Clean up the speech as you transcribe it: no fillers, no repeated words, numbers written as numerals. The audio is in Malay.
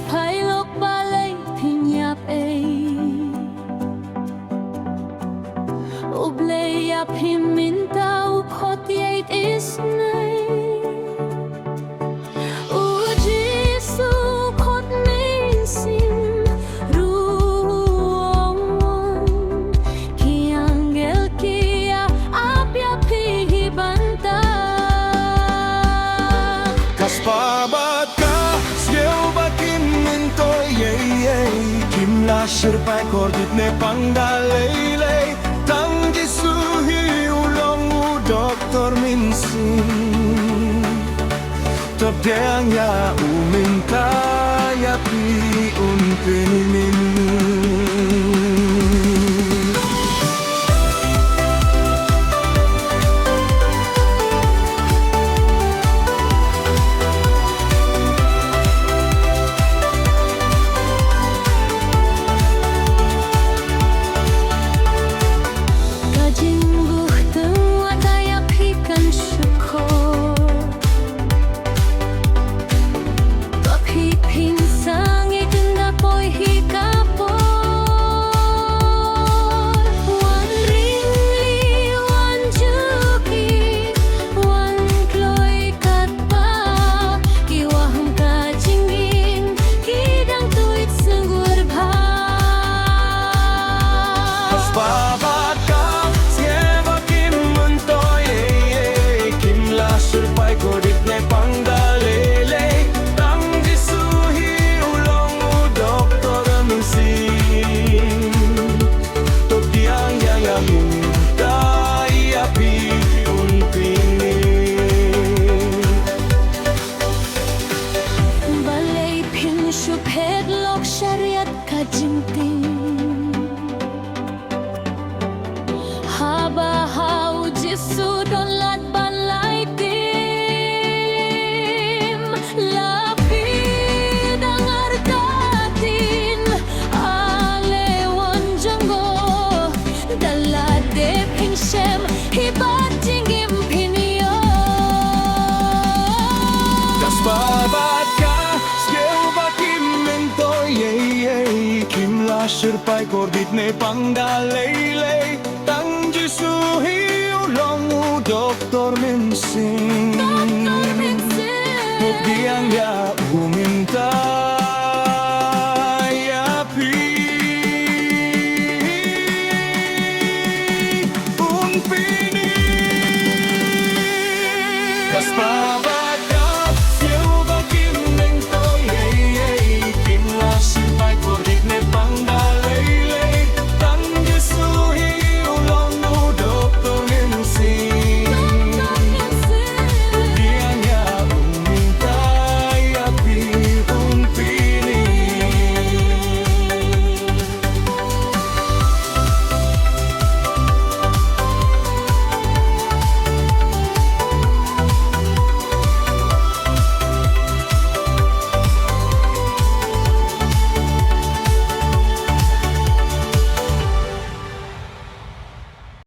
phai lok balei thinyap ublei ap himin tau khot yait is nay u jisu khot min sim ruong ki angel kia apya phi banta kaspabat ka skill bakin mentoy kim la shirpai kordit ne pangdalei tang jisu hi ulong u doktor min sin top deang ya uminta ya pi un penimin syariat kajingting haba hau jisu don lat balai tim lapi dangar katin alewan janggo dalade pingsem hibat jingim pinyo das babat ka skill bakim mentoy kim la shirpai kordit ne pangdalei tang jisu hi ulong u doktor min sin Doktor min sin Mugiang ya